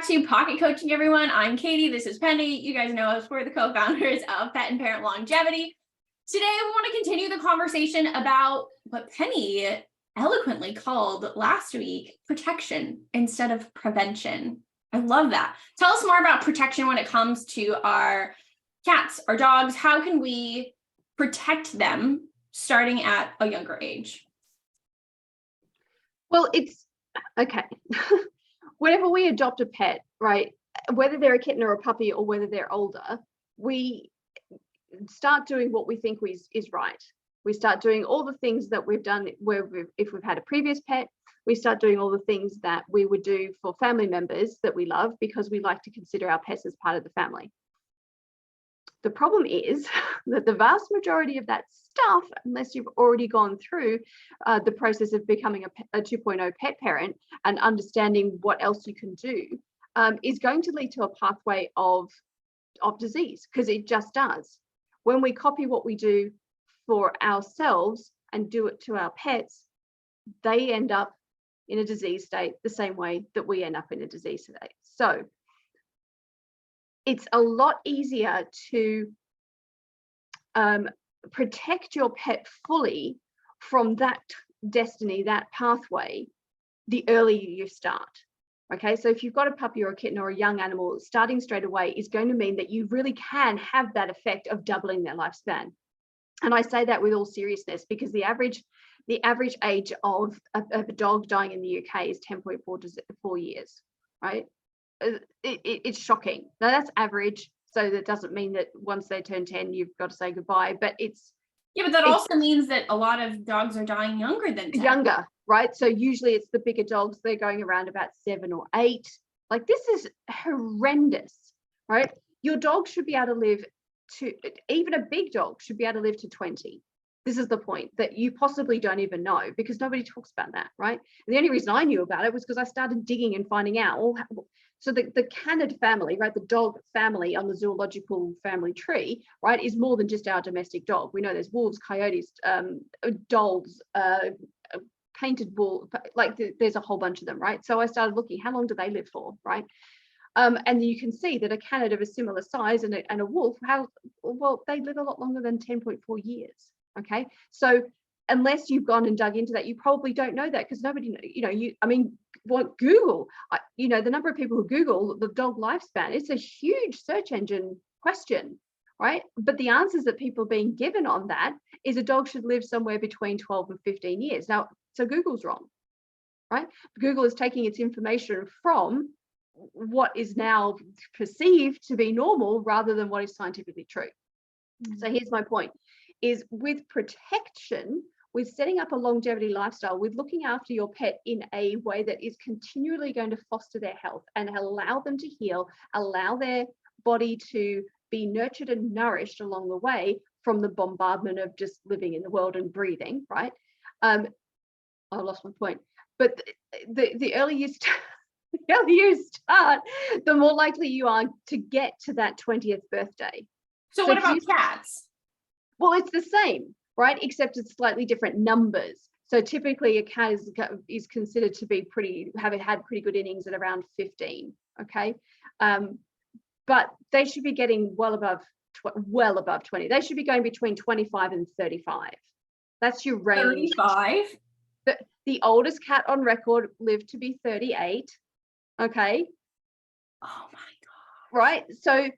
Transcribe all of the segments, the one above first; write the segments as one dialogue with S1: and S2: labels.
S1: back to Pocket Coaching, everyone. I'm Katie. This is Penny. You guys know us. We're the co-founders of Pet and Parent Longevity. Today, we want to continue the conversation about what Penny eloquently called last week protection instead of prevention. I love that. Tell us more about protection when it comes to our cats, our dogs. How can we protect them starting at a younger age?
S2: Well, it's okay. Whenever we adopt a pet, right, whether they're a kitten or a puppy or whether they're older, we start doing what we think is right. We start doing all the things that we've done if we've had a previous pet. We start doing all the things that we would do for family members that we love because we like to consider our pets as part of the family. The problem is that the vast majority of that stuff, unless you've already gone through the process of becoming a 2.0 pet parent and understanding what else you can do, is going to lead to a pathway of disease, because it just does. When we copy what we do for ourselves and do it to our pets, they end up in a disease state the same way that we end up in a disease state. So it's a lot easier to protect your pet fully from that destiny, that pathway, the earlier you start. Okay, so if you've got a puppy or a kitten or a young animal, starting straight away is going to mean that you really can have that effect of doubling their lifespan. And I say that with all seriousness because the average age of a dog dying in the UK is 10.4 years, right? It's shocking. Now that's average, so that doesn't mean that once they turn 10 you've got to say goodbye, but
S1: but that also means that a lot of dogs are dying younger than 10.
S2: Younger, right? So usually it's the bigger dogs, they're going around about 7 or 8. Like, this is horrendous, right? Your dog should be able to live to, even a big dog should be able to live to 20. This is the point that you possibly don't even know, because nobody talks about that, right? And the only reason I knew about it was because I started digging and finding out. So the canid family, right, the dog family on the zoological family tree, right, is more than just our domestic dog. We know there's wolves, coyotes, dogs, painted bull, like there's a whole bunch of them, right? So I started looking, how long do they live for, right? And you can see that a canid of a similar size and a wolf, they live a lot longer than 10.4 years. Okay, so unless you've gone and dug into that, you probably don't know that, because nobody, Google, the number of people who Google the dog lifespan, it's a huge search engine question, right? But the answers that people are being given on that is a dog should live somewhere between 12 and 15 years. Now, so Google's wrong, right? Google is taking its information from what is now perceived to be normal rather than what is scientifically true. So here's my point, is with protection, with setting up a longevity lifestyle, with looking after your pet in a way that is continually going to foster their health and allow them to heal, allow their body to be nurtured and nourished along the way from the bombardment of just living in the world and breathing, right? I lost my point. But the earlier you start, the more likely you are to get to that 20th birthday.
S1: So what about cats?
S2: Well, it's the same, right? Except it's slightly different numbers. So typically a cat is considered to be having had pretty good innings at around 15, okay? But they should be getting well above 20. They should be going between 25 and 35. That's your range.
S1: 35?
S2: The oldest cat on record lived to be 38, okay?
S1: Oh my God.
S2: Right, so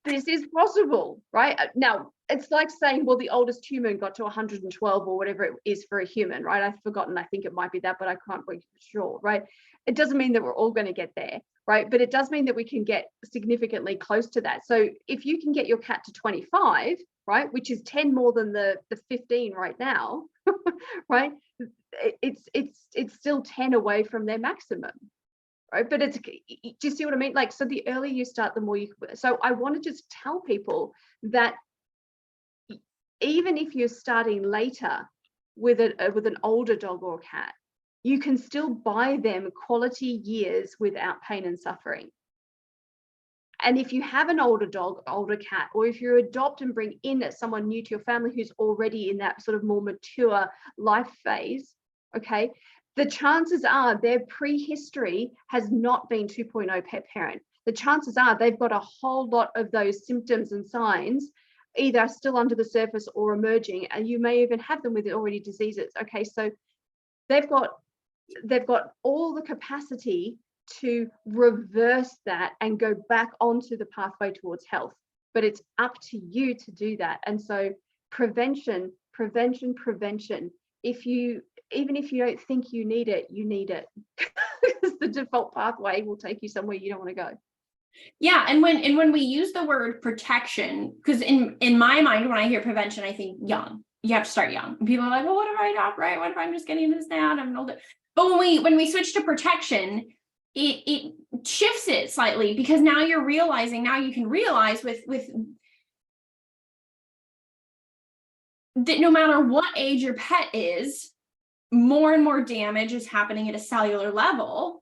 S2: this is possible, right? Now, it's like saying, well, the oldest human got to 112 or whatever it is for a human, right? I've forgotten, I think it might be that, but I can't be sure, right? It doesn't mean that we're all going to get there, right? But it does mean that we can get significantly close to that. So if you can get your cat to 25, right, which is 10 more than the 15 right now, right? It's still 10 away from their maximum. Right, but do you see what I mean? Like, so the earlier you start, the more you. So I want to just tell people that even if you're starting later with an older dog or cat, you can still buy them quality years without pain and suffering. And if you have an older dog, older cat, or if you adopt and bring in someone new to your family who's already in that sort of more mature life phase, okay, the chances are their prehistory has not been 2.0 pet parent. The chances are they've got a whole lot of those symptoms and signs either still under the surface or emerging, and you may even have them with already diseases. Okay, so they've got all the capacity to reverse that and go back onto the pathway towards health, but it's up to you to do that. And so prevention. Even if you don't think you need it, you need it, because the default pathway will take you somewhere you don't want to go.
S1: Yeah, and when we use the word protection, because in my mind, when I hear prevention, I think young. You have to start young. And people are like, well, what if I not right? What if I'm just getting this now and I'm older? But when we switch to protection, it shifts it slightly, because now you can realize with that no matter what age your pet is, more and more damage is happening at a cellular level.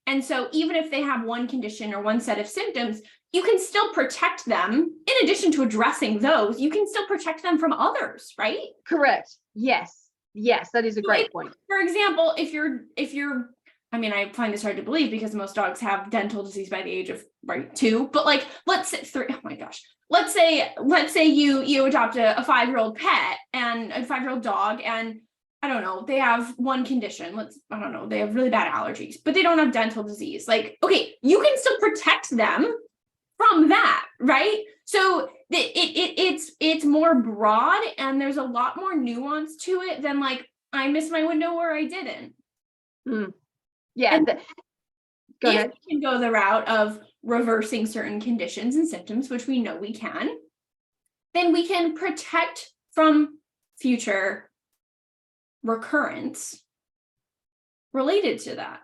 S1: And so even if they have one condition or one set of symptoms, you can still protect them. In addition to addressing those, you can still protect them from others, right?
S2: Correct. Yes, that is a great point.
S1: For example, if you're, I mean, I find this hard to believe because most dogs have dental disease by the age of 2, but like, let's say 3, oh my gosh. Let's say you adopt a 5-year-old pet and a 5-year-old dog, and I don't know, they have one condition. They have really bad allergies, but they don't have dental disease. Like, okay, you can still protect them from that, right? So it's more broad, and there's a lot more nuance to it than like, I missed my window or I didn't.
S2: Yeah.
S1: Go ahead. We can go the route of reversing certain conditions and symptoms, which we know we can, then we can protect from future recurrence related to that.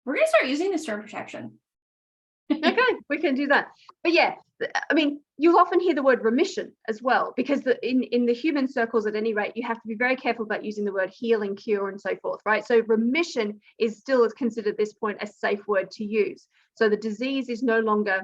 S1: We're going to start using this term protection.
S2: Okay, we can do that. But yeah, I mean, you'll often hear the word remission as well, because in the human circles, at any rate, you have to be very careful about using the word healing, cure, and so forth, right? So remission is still considered at this point a safe word to use. So the disease is no longer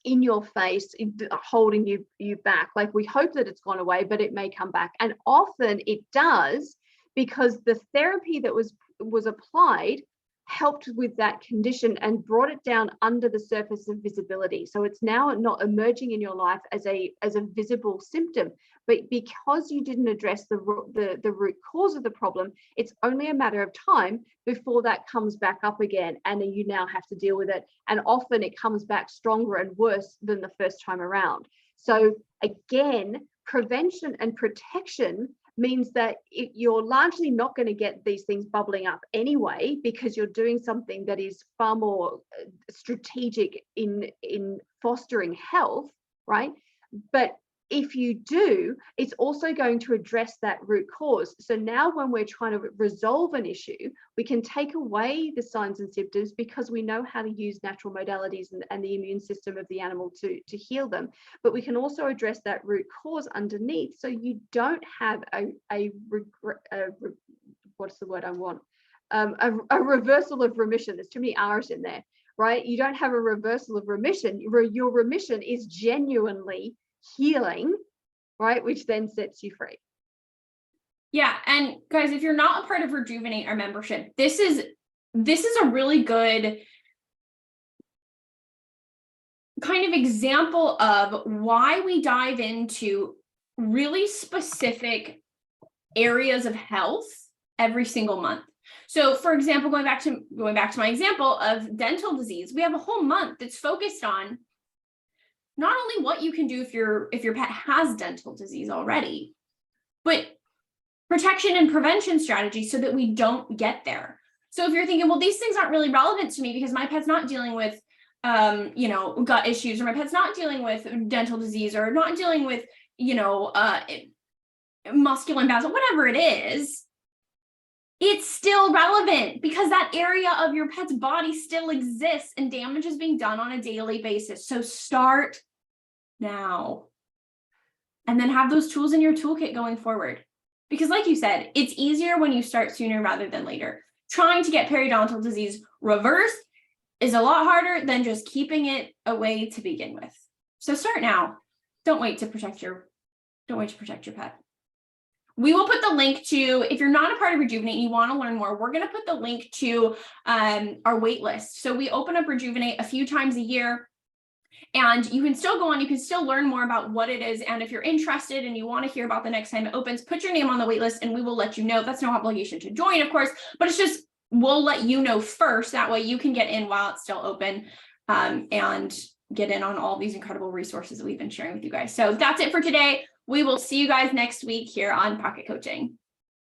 S2: in your face, holding you back. Like, we hope that it's gone away, but it may come back. And often it does, because the therapy that was applied helped with that condition and brought it down under the surface of visibility. So it's now not emerging in your life as a visible symptom, but because you didn't address the root cause of the problem, it's only a matter of time before that comes back up again, and you now have to deal with it. And often it comes back stronger and worse than the first time around. So again, prevention and protection means that you're largely not going to get these things bubbling up anyway, because you're doing something that is far more strategic in fostering health, right? But if you do, it's also going to address that root cause. So now when we're trying to resolve an issue, we can take away the signs and symptoms because we know how to use natural modalities and the immune system of the animal to heal them. But we can also address that root cause underneath, so you don't have what's the word I want? A reversal of remission. There's too many R's in there, right? You don't have a reversal of remission. Your remission is genuinely healing, right? Which then sets you free.
S1: Yeah, and guys, if you're not a part of Rejuvenate, our membership, this is a really good kind of example of why we dive into really specific areas of health every single month. So for example, going back to my example of dental disease, we have a whole month that's focused on not only what you can do if your pet has dental disease already, but protection and prevention strategies so that we don't get there. So if you're thinking, well, these things aren't really relevant to me because my pet's not dealing with gut issues, or my pet's not dealing with dental disease, or not dealing with muscular imbalance, whatever it is, it's still relevant because that area of your pet's body still exists and damage is being done on a daily basis. So start now, and then have those tools in your toolkit going forward. Because like you said, it's easier when you start sooner rather than later. Trying to get periodontal disease reversed is a lot harder than just keeping it away to begin with. So start now. Don't wait to protect your pet. We will put the link to, if you're not a part of Rejuvenate and you want to learn more, we're going to put the link to our wait list. So we open up Rejuvenate a few times a year. And you can still go on, you can still learn more about what it is. And if you're interested and you want to hear about the next time it opens, put your name on the wait list and we will let you know. That's no obligation to join, of course, but it's just, we'll let you know first. That way you can get in while it's still open and get in on all these incredible resources that we've been sharing with you guys. So that's it for today. We will see you guys next week here on Pocket Coaching.